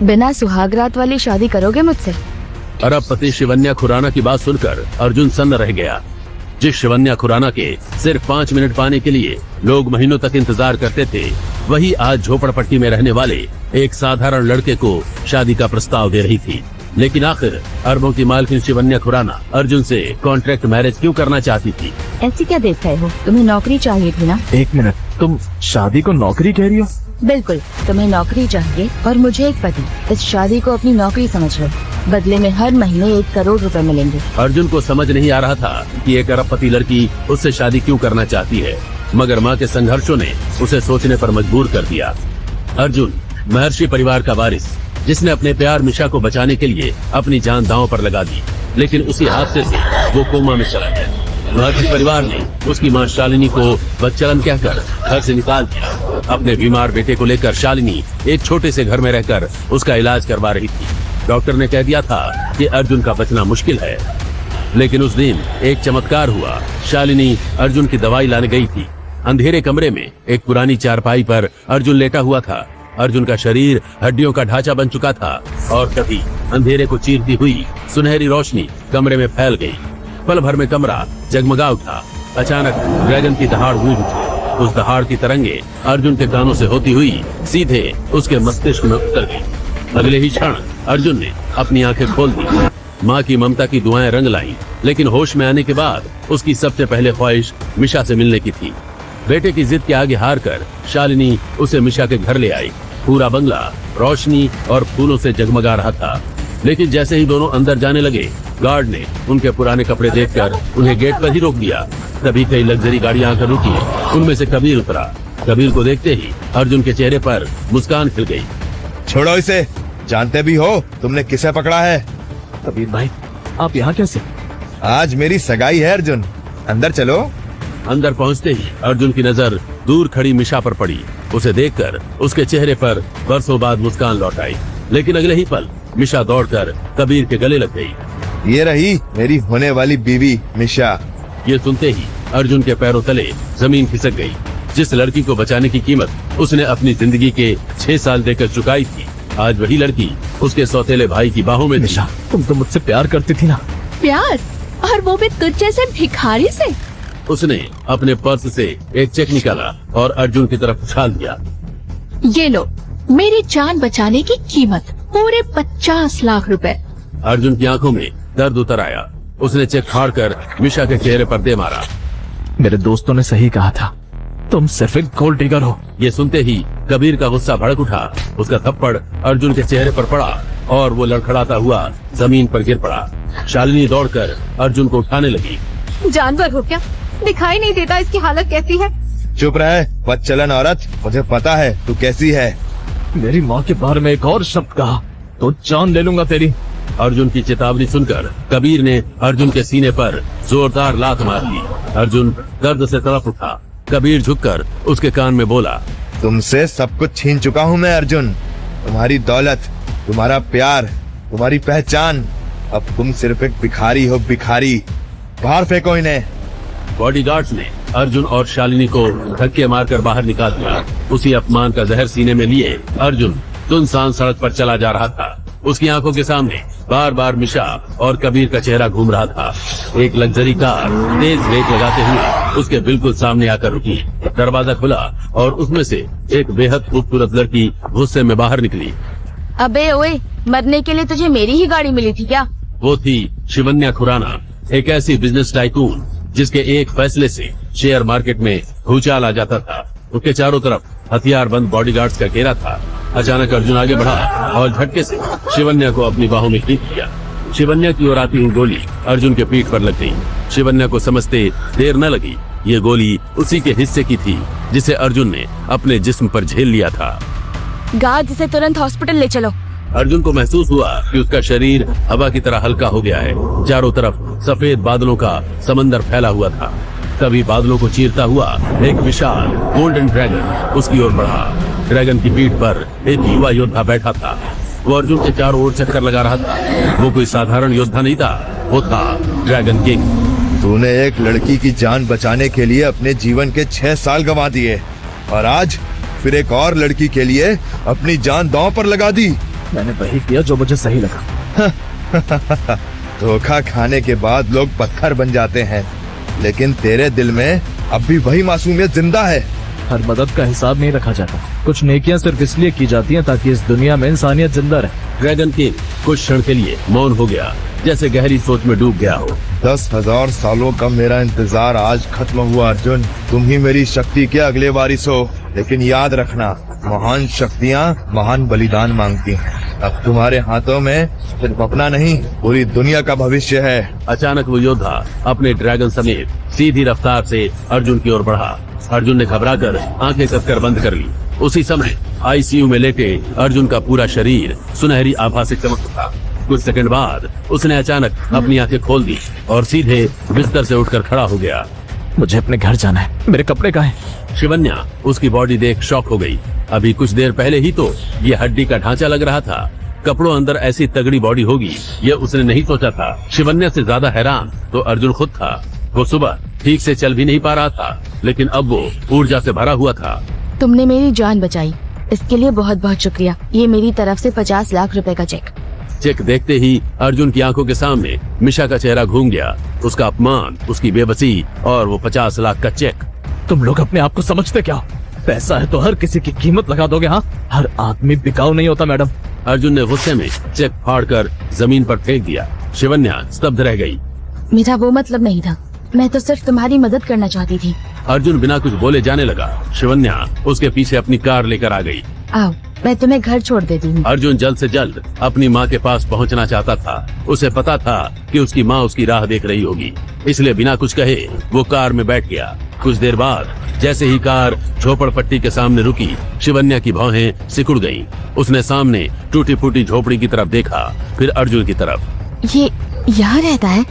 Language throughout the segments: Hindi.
बिना सुहागरात वाली शादी करोगे मुझसे? अरब पति शिवन्या खुराना की बात सुनकर अर्जुन सन्न रह गया। जिस शिवन्या खुराना के सिर्फ 5 मिनट पाने के लिए लोग महीनों तक इंतजार करते थे, वही आज झोपड़पट्टी में रहने वाले एक साधारण लड़के को शादी का प्रस्ताव दे रही थी। लेकिन आखिर अरबों की मालकिन शिवन्या खुराना अर्जुन से कॉन्ट्रैक्ट मैरिज क्यों करना चाहती थी? ऐसी क्या देख रहे हो? तुम्हें नौकरी चाहिए थी ना? 1 मिनट, तुम शादी को नौकरी कह रही हो? बिल्कुल, तुम्हें नौकरी चाहिए और मुझे एक पति। इस शादी को अपनी नौकरी समझ लो। बदले में हर महीने 1 करोड़ रुपए मिलेंगे। अर्जुन को समझ नहीं आ रहा था कि एक अरबपति लड़की उससे शादी क्यों करना चाहती है, मगर माँ के संघर्षों ने उसे सोचने पर मजबूर कर दिया। अर्जुन महर्षि परिवार का वारिस, जिसने अपने प्यार मिशा को बचाने के लिए अपनी जान दांव पर लगा दी, लेकिन उसी हादसे से वो कोमा में चला गया। महर्षि परिवार ने उसकी मां शालिनी को बदचलन कहकर घर से निकाल दिया। अपने बीमार बेटे को लेकर शालिनी एक छोटे से घर में रहकर उसका इलाज करवा रही थी। डॉक्टर ने कह दिया था कि अर्जुन का बचना मुश्किल है, लेकिन उस दिन एक चमत्कार हुआ। शालिनी अर्जुन की दवाई लाने गई थी। अंधेरे कमरे में एक पुरानी चारपाई पर अर्जुन लेटा हुआ था। अर्जुन का शरीर हड्डियों का ढांचा बन चुका था और तभी अंधेरे को चीरती हुई सुनहरी रोशनी कमरे में फैल गई। पल भर में कमरा जगमगा उठा। अचानक ड्रैगन की दहाड़ हुई उठी। उस दहाड़ की तरंगे अर्जुन के कानों से होती हुई सीधे उसके मस्तिष्क में उतर गई। अगले ही क्षण अर्जुन ने अपनी आंखें खोल दी। माँ की ममता की दुआएं रंग लाई, लेकिन होश में आने के बाद उसकी सबसे पहले ख्वाहिश मिशा से मिलने की थी। बेटे की जिद के आगे हार कर शालिनी उसे मिशा के घर ले आई। पूरा बंगला रोशनी और फूलों से जगमगा रहा था, लेकिन जैसे ही दोनों अंदर जाने लगे, गार्ड ने उनके पुराने कपड़े देखकर उन्हें गेट पर ही रोक दिया। तभी कई लग्जरी गाड़ियां आकर रुकी। उनमें से कबीर उतरा। कबीर को देखते ही अर्जुन के चेहरे पर मुस्कान खिल गई। छोड़ो इसे, जानते भी हो तुमने किसे पकड़ा है? कबीर भाई, आप यहाँ कैसे? आज मेरी सगाई है अर्जुन, अंदर चलो। अंदर पहुंचते ही अर्जुन की नजर दूर खड़ी मिशा पर पड़ी। उसे देखकर उसके चेहरे पर बरसों बाद मुस्कान लौट आई, लेकिन अगले ही पल मिशा दौड़कर कबीर के गले लग गई। ये रही मेरी होने वाली बीवी मिशा। ये सुनते ही अर्जुन के पैरों तले जमीन खिसक गई। जिस लड़की को बचाने की कीमत उसने अपनी जिंदगी के 6 साल देकर चुकाई थी, आज वही लड़की उसके सौतेले भाई की बाहों में थी। मिशा, तुम तो मुझसे प्यार करती थी ना? प्यार? और वो भी तुझ जैसे भिखारी से? उसने अपने पर्स से एक चेक निकाला और अर्जुन की तरफ उछाल दिया। ये लो, मेरी जान बचाने की कीमत पूरे 50 लाख रुपए। अर्जुन की आंखों में दर्द उतर आया। उसने चेक फाड़कर मिशा के चेहरे पर दे मारा। मेरे दोस्तों ने सही कहा था, तुम सिर्फ एक गोल्ड डिगर हो। ये सुनते ही कबीर का गुस्सा भड़क उठा। उसका थप्पड़ अर्जुन के चेहरे पर पड़ा और वो लड़खड़ाता हुआ जमीन पर गिर पड़ा। शालिनी दौड़कर अर्जुन को उठाने लगी। जानवर हो क्या? दिखाई नहीं देता इसकी हालत कैसी है? चुप रहे बदचलन औरत, मुझे पता है तू कैसी है। मेरी माँ के बारे में एक और शब्द कहा तो जान ले लूंगा तेरी। अर्जुन की चेतावनी सुनकर कबीर ने अर्जुन के सीने पर जोरदार लात मार दी। अर्जुन दर्द से तड़प उठा। कबीर झुककर उसके कान में बोला, तुमसे सब कुछ छीन चुका हूँ मैं अर्जुन। तुम्हारी दौलत, तुम्हारा प्यार, तुम्हारी पहचान। अब तुम सिर्फ एक भिखारी हो, भिखारी। बाहर फेंको इन्हें। बॉडीगार्ड्स ने अर्जुन और शालिनी को धक्के मारकर बाहर निकाल दिया। उसी अपमान का जहर सीने में लिए अर्जुन सुनसान सड़क पर चला जा रहा था। उसकी आंखों के सामने बार बार मिशा और कबीर का चेहरा घूम रहा था। एक लग्जरी कार तेज ब्रेक लगाते हुए उसके बिल्कुल सामने आकर रुकी। दरवाजा खुला और उसमें से एक बेहद खूबसूरत लड़की गुस्से में बाहर निकली। अबे ओए, मरने के लिए तुझे मेरी ही गाड़ी मिली थी क्या? वो थी शिवन्या खुराना, एक ऐसी बिजनेस टाइकून जिसके एक फैसले से शेयर मार्केट में भूचाल आ जाता था। उसके चारों तरफ हथियार बंद बॉडीगार्ड्स का घेरा था। अचानक अर्जुन आगे बढ़ा और झटके से शिवन्या को अपनी बाहों में खींच लिया। शिवन्या की ओर आती हुई गोली अर्जुन के पीठ पर लग गई। शिवन्या को समझते देर न लगी, ये गोली उसी के हिस्से की थी जिसे अर्जुन ने अपने जिस्म पर झेल लिया था। गार्ड, इसे तुरंत हॉस्पिटल ले चलो। अर्जुन को महसूस हुआ कि उसका शरीर हवा की तरह हल्का हो गया है। चारों तरफ सफेद बादलों का समंदर फैला हुआ था। तभी बादलों को चीरता हुआ एक विशाल गोल्डन ड्रैगन उसकी ओर बढ़ा। ड्रैगन की पीठ पर एक युवा योद्धा बैठा था। वो अर्जुन के चारों ओर चक्कर लगा रहा था। वो कोई साधारण योद्धा नहीं था, वो था ड्रैगन किंग। तूने एक लड़की की जान बचाने के लिए अपने जीवन के 6 साल गंवा दिए और आज फिर एक और लड़की के लिए अपनी जान दांव पर लगा दी। मैंने वही किया जो मुझे सही लगा। धोखा खाने के बाद लोग पत्थर बन जाते हैं, लेकिन तेरे दिल में अब भी वही मासूमियत जिंदा है। हर मदद का हिसाब नहीं रखा जाता। कुछ नेकियां सिर्फ इसलिए की जाती हैं ताकि इस दुनिया में इंसानियत जिंदा रहे। ड्रैगन किंग कुछ क्षण के लिए मौन हो गया, जैसे गहरी सोच में डूब गया हो। 10,000 सालों का मेरा इंतजार आज खत्म हुआ अर्जुन। तुम ही मेरी शक्ति के अगले वारिस हो, लेकिन याद रखना, महान शक्तियाँ महान बलिदान मांगती हैं। अब तुम्हारे हाथों में सिर्फ अपना नहीं, पूरी दुनिया का भविष्य है। अचानक वो योद्धा अपने ड्रैगन समेत सीधी रफ्तार से अर्जुन की ओर बढ़ा। अर्जुन ने घबराकर आंखें कसकर बंद कर ली। उसी समय आईसीयू में लेटे अर्जुन का पूरा शरीर सुनहरी आभा से चमक उठा। कुछ सेकंड बाद उसने अचानक अपनी आंखें खोल दी और सीधे बिस्तर से उठकर खड़ा हो गया। मुझे अपने घर जाना है, मेरे कपड़े कहाँ हैं? शिवन्या उसकी बॉडी देख शॉक हो गई। अभी कुछ देर पहले ही तो ये हड्डी का ढांचा लग रहा था, कपड़ों अंदर ऐसी तगड़ी बॉडी होगी ये उसने नहीं सोचा था। शिवन्या से ज्यादा हैरान तो अर्जुन खुद था। वो सुबह ठीक से चल भी नहीं पा रहा था, लेकिन अब वो ऊर्जा से भरा हुआ था। तुमने मेरी जान बचाई, इसके लिए बहुत बहुत शुक्रिया। ये मेरी तरफ से 50 लाख रुपए का चेक। चेक देखते ही अर्जुन की आंखों के सामने मिशा का चेहरा घूम गया। उसका अपमान, उसकी बेबसी और वो 50 लाख का चेक। तुम लोग अपने आप को समझते क्या? पैसा है तो हर किसी की कीमत लगा दोगे? हाँ, हर आदमी बिकाऊ नहीं होता मैडम। अर्जुन ने गुस्से में चेक फाड़कर जमीन पर फेंक दिया। शिवन्या स्तब्ध रह गई। मेरा वो मतलब नहीं था, मैं तो सिर्फ तुम्हारी मदद करना चाहती थी। अर्जुन बिना कुछ बोले जाने लगा। शिवन्या उसके पीछे अपनी कार लेकर आ गई। आओ, मैं तुम्हें घर छोड़ देती हूँ। अर्जुन जल्द से जल्द अपनी माँ के पास पहुँचना चाहता था। उसे पता था कि उसकी माँ उसकी राह देख रही होगी, इसलिए बिना कुछ कहे वो कार में बैठ गया। कुछ देर बाद जैसे ही कार झोपड़पट्टी के सामने रुकी, शिवन्या की भौहें सिकुड़ गईं। उसने सामने टूटी फूटी झोपड़ी की तरफ देखा, फिर अर्जुन की तरफ। ये यहाँ रहता है?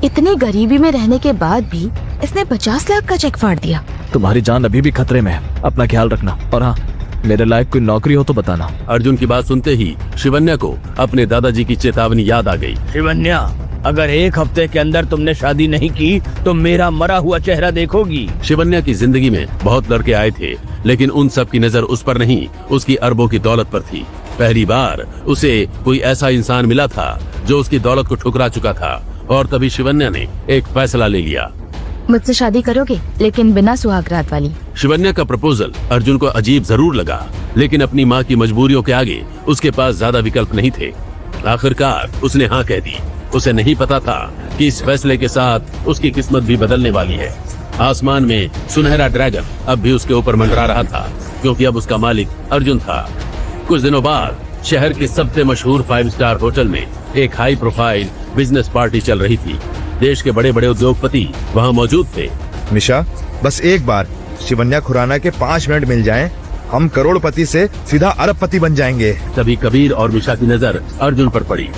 इतनी गरीबी में रहने के बाद भी इसने 50 लाख का चेक फाड़ दिया। तुम्हारी जान अभी भी खतरे में है, अपना ख्याल रखना। और हाँ, मेरे लायक कोई नौकरी हो तो बताना। अर्जुन की बात सुनते ही शिवन्या को अपने दादाजी की चेतावनी याद आ गई। शिवन्या, अगर 1 हफ्ते के अंदर तुमने शादी नहीं की तो मेरा मरा हुआ चेहरा देखोगी। शिवन्या की जिंदगी में बहुत लड़के आए थे, लेकिन उन सब की नजर उस पर नहीं, उसकी अरबों की दौलत पर थी। पहली बार उसे कोई ऐसा इंसान मिला था जो उसकी दौलत को ठुकरा चुका था, और तभी शिवन्या ने एक फैसला ले लिया। मुझसे शादी करोगे, लेकिन बिना सुहागरात वाली। शिवन्या का प्रपोजल अर्जुन को अजीब जरूर लगा, लेकिन अपनी माँ की मजबूरियों के आगे उसके पास ज्यादा विकल्प नहीं थे। आखिरकार उसने हाँ कह दी। उसे नहीं पता था कि इस फैसले के साथ उसकी किस्मत भी बदलने वाली है। आसमान में सुनहरा ड्रैगन अब भी उसके ऊपर मंडरा रहा था, क्योंकि अब उसका मालिक अर्जुन था। कुछ दिनों बाद शहर के सबसे मशहूर 5 स्टार होटल में एक हाई प्रोफाइल बिजनेस पार्टी चल रही थी। देश के बड़े बड़े उद्योगपति वहाँ मौजूद थे। मिशा, बस एक बार शिवन्या खुराना के 5 मिनट मिल जाएं, हम करोड़पति से सीधा अरबपति बन जाएंगे। तभी कबीर और मिशा की नजर अर्जुन पर पड़ी।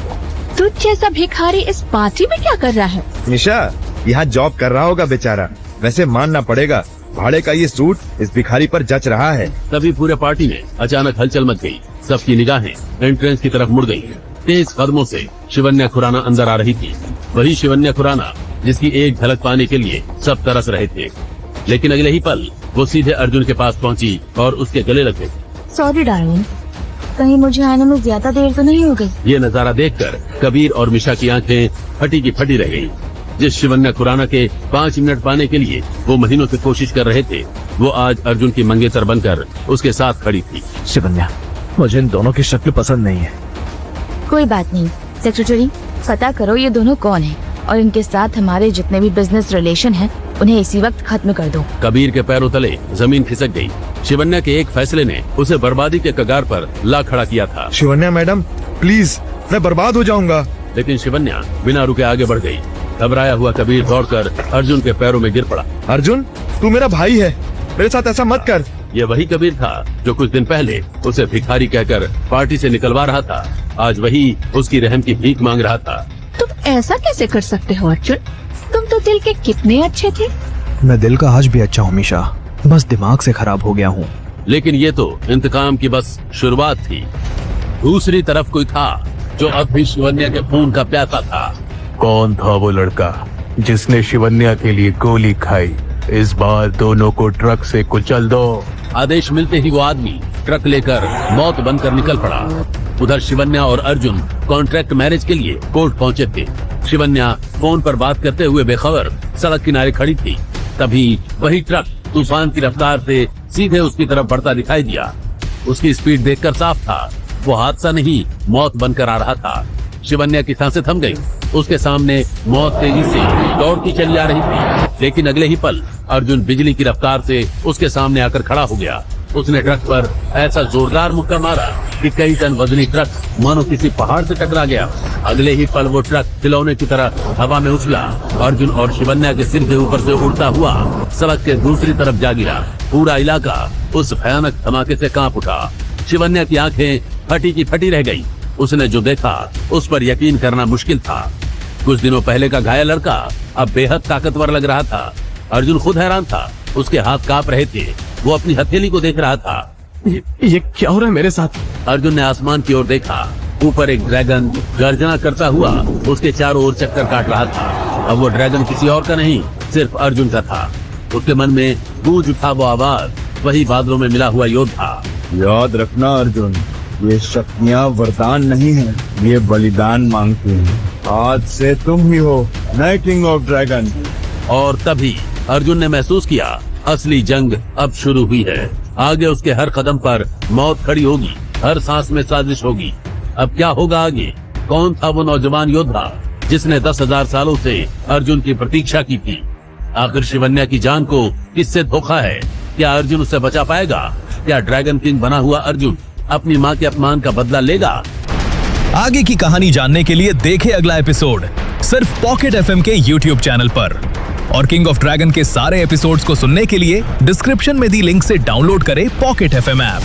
तुझ जैसा भिखारी इस पार्टी में क्या कर रहा है? मिशा यहाँ जॉब कर रहा होगा बेचारा, वैसे मानना पड़ेगा भाड़े का ये सूट इस भिखारी पर जच रहा है। तभी पूरे पार्टी में अचानक हलचल मच गई। सबकी निगाहें एंट्रेंस की तरफ मुड़ गईं। तेज कदमों से शिवन्या खुराना अंदर आ रही थी। वही शिवन्या खुराना जिसकी एक झलक पाने के लिए सब तरस रहे थे। लेकिन अगले ही पल वो सीधे अर्जुन के पास पहुंची और उसके गले लग गई। सॉरी डार्लिंग, कहीं मुझे आने में ज्यादा देर तो नहीं हो गई? ये नजारा देखकर कबीर और मिशा की आंखें फटी की फटी रह गईं। जिस शिवन्या खुराना के 5 मिनट पाने के लिए वो महीनों से कोशिश कर रहे थे, वो आज अर्जुन की मंगेतर बनकर उसके साथ खड़ी थी। शिवन्या, मुझे इन दोनों की शक्ल पसंद नहीं है। कोई बात नहीं सेक्रेटरी, पता करो ये दोनों कौन हैं और इनके साथ हमारे जितने भी बिजनेस रिलेशन हैं उन्हें इसी वक्त खत्म कर दो। कबीर के पैरों तले जमीन खिसक गई। शिवन्या के एक फैसले ने उसे बर्बादी के कगार पर ला खड़ा किया था। शिवन्या मैडम प्लीज, मैं बर्बाद हो जाऊंगा। लेकिन शिवन्या बिना रुके आगे बढ़ गई। घबराया हुआ कबीर दौड़कर अर्जुन के पैरों में गिर पड़ा। अर्जुन, तू मेरा भाई है, मेरे साथ ऐसा मत कर। ये वही कबीर था जो कुछ दिन पहले उसे भिखारी कहकर पार्टी से निकलवा रहा था। आज वही उसकी रहम की भीख मांग रहा था। तुम ऐसा कैसे कर सकते हो अर्जुन? तुम तो दिल के कितने अच्छे थे। मैं दिल का आज भी अच्छा हूँ मिशा, बस दिमाग से खराब हो गया हूँ। लेकिन ये तो इंतकाम की बस शुरुआत थी। दूसरी तरफ कोई था जो अब भी शिवन्या के खून का प्यासा था। कौन था वो लड़का जिसने शिवन्या के लिए गोली खाई? इस बार दोनों को ट्रक से कुचल दो। आदेश मिलते ही वो आदमी ट्रक लेकर मौत बनकर निकल पड़ा। उधर शिवन्या और अर्जुन कॉन्ट्रैक्ट मैरिज के लिए कोर्ट पहुंचे थे। शिवन्या फोन पर बात करते हुए बेखबर सड़क किनारे खड़ी थी। तभी वही ट्रक तूफान की रफ्तार से सीधे उसकी तरफ बढ़ता दिखाई दिया। उसकी स्पीड देखकर साफ था वो हादसा नहीं मौत बनकर आ रहा था। शिवन्या की सांसें थम गई। उसके सामने मौत तेजी से दौड़ती चली आ रही थी, लेकिन अगले ही पल अर्जुन बिजली की रफ्तार से उसके सामने आकर खड़ा हो गया। उसने ट्रक पर ऐसा जोरदार मुक्का मारा कि कई टन वजनी ट्रक मानो किसी पहाड़ से टकरा गया। अगले ही पल वो ट्रक खिलौने की तरह हवा में उछला। अर्जुन और शिवन्या के सिर के ऊपर से उड़ता हुआ सड़क के दूसरी तरफ जा गिरा। पूरा इलाका उस भयानक धमाके से कांप उठा। शिवन्या की आंखें फटी की फटी रह गई। उसने जो देखा उस पर यकीन करना मुश्किल था। कुछ दिनों पहले का घायल लड़का अब बेहद ताकतवर लग रहा था। अर्जुन खुद हैरान था। उसके हाथ कांप रहे थे। वो अपनी हथेली को देख रहा था। ये क्या हो रहा है मेरे साथ? अर्जुन ने आसमान की ओर देखा। ऊपर एक ड्रैगन गर्जना करता हुआ उसके चारों ओर चक्कर काट रहा था। अब वो ड्रैगन किसी और का नहीं, सिर्फ अर्जुन का था। उसके मन में गूंज उठा वो आवाज, वही बादलों में मिला हुआ योद्धा। याद रखना अर्जुन, ये शक्तियाँ वरदान नहीं है, ये बलिदान मांगती हैं। आज से तुम ही हो नए किंग ऑफ ड्रैगन। और तभी अर्जुन ने महसूस किया असली जंग अब शुरू हुई है। आगे उसके हर कदम पर मौत खड़ी होगी, हर सांस में साजिश होगी। अब क्या होगा आगे? कौन था वो नौजवान योद्धा जिसने 10,000 सालों से अर्जुन की प्रतीक्षा की थी? आखिर शिवन्या की जान को किससे धोखा है? क्या अर्जुन उससे बचा पाएगा? क्या ड्रैगन किंग बना हुआ अर्जुन अपनी माँ के अपमान का बदला लेगा? आगे की कहानी जानने के लिए देखें अगला एपिसोड सिर्फ पॉकेट एफएम के यूट्यूब चैनल पर। और किंग ऑफ ड्रैगन के सारे एपिसोड्स को सुनने के लिए डिस्क्रिप्शन में दी लिंक से डाउनलोड करें पॉकेट एफएम ऐप।